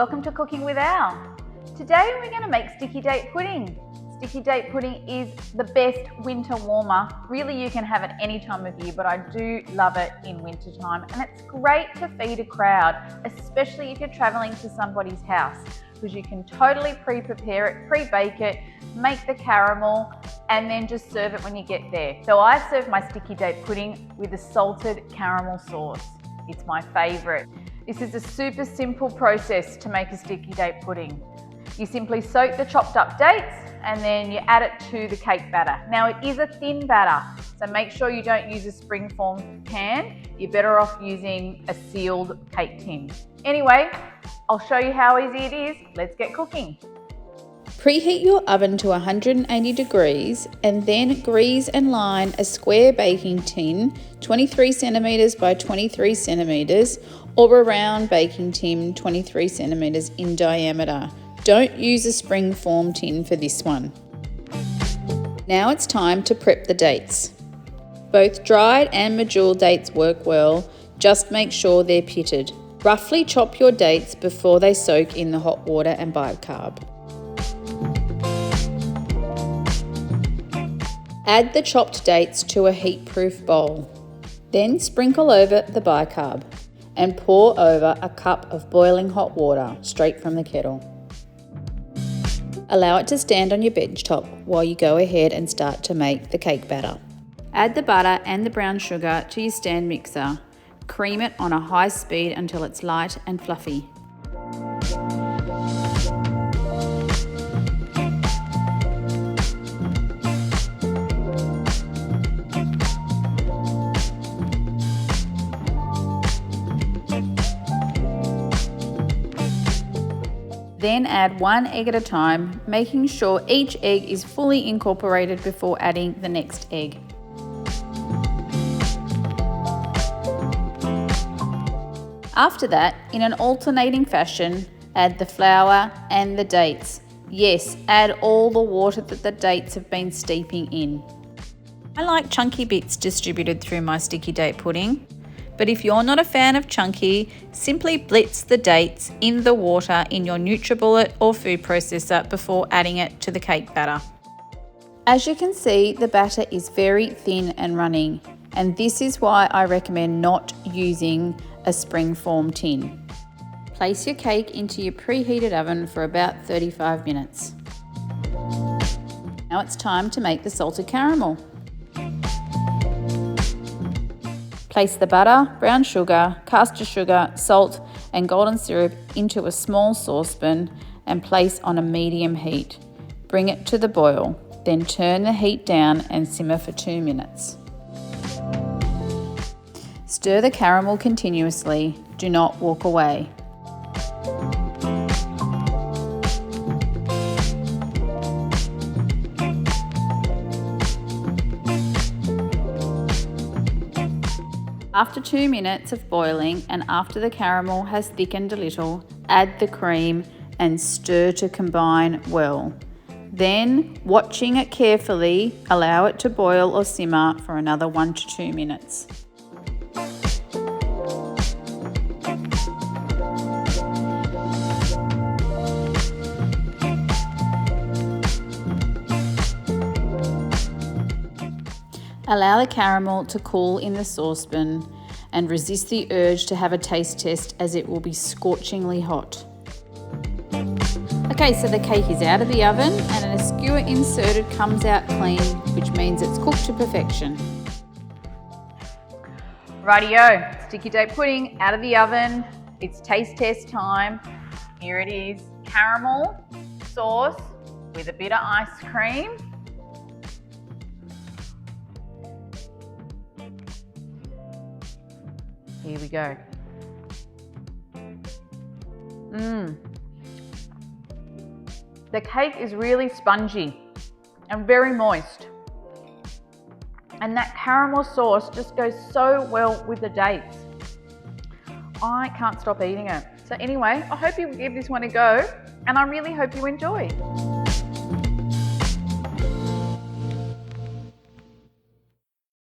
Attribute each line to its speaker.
Speaker 1: welcome to Cooking with Al. Today we're going to make sticky date pudding. Sticky date pudding is the best winter warmer. Really, you can have it any time of year, but I do love it in winter time, and it's great to feed a crowd, especially if you're traveling to somebody's house, because you can totally pre-prepare it, pre-bake it, make the caramel, and then just serve it when you get there. So I serve my sticky date pudding with a salted caramel sauce. It's my favorite. This is a super simple process to make a sticky date pudding. You simply soak the chopped up dates and then you add it to the cake batter. Now it is a thin batter, so make sure you don't use a spring-formed pan. You're better off using a sealed cake tin. Anyway, I'll show you how easy it is. Let's get cooking.
Speaker 2: Preheat your oven to 180 degrees and then grease and line a square baking tin 23 centimeters by 23 centimeters or a round baking tin 23 centimeters in diameter. Don't use a spring-formed tin for this one. Now it's time to prep the dates. Both dried and medjool dates work well, just make sure they're pitted. Roughly chop your dates before they soak in the hot water and bicarb. Add the chopped dates to a heat-proof bowl. Then sprinkle over the bicarb and pour over a cup of boiling hot water straight from the kettle. Allow it to stand on your bench top while you go ahead and start to make the cake batter. Add the butter and the brown sugar to your stand mixer. Cream it on a high speed until it's light and fluffy. Then add one egg at a time, making sure each egg is fully incorporated before adding the next egg. After that, in an alternating fashion, add the flour and the dates. Yes, add all the water that the dates have been steeping in. I like chunky bits distributed through my sticky date pudding. But if you're not a fan of chunky, simply blitz the dates in the water in your NutriBullet or food processor before adding it to the cake batter. As you can see, the batter is very thin and running, and this is why I recommend not using a spring-formed tin. Place your cake into your preheated oven for about 35 minutes. Now it's time to make the salted caramel. Place the butter, brown sugar, caster sugar, salt and golden syrup into a small saucepan and place on a medium heat. Bring it to the boil, then turn the heat down and simmer for 2 minutes. Stir the caramel continuously, do not walk away. After 2 minutes of boiling and after the caramel has thickened a little, add the cream and stir to combine well. Then, watching it carefully, allow it to boil or simmer for another 1 to 2 minutes. Allow the caramel to cool in the saucepan and resist the urge to have a taste test as it will be scorchingly hot. Okay, so the cake is out of the oven and a skewer inserted comes out clean, which means it's cooked to perfection.
Speaker 1: Rightio, sticky date pudding out of the oven. It's taste test time. Here it is, caramel sauce with a bit of ice cream. Here we go. The cake is really spongy and very moist. And that caramel sauce just goes so well with the dates. I can't stop eating it. So anyway, I hope you give this one a go and I really hope you enjoy.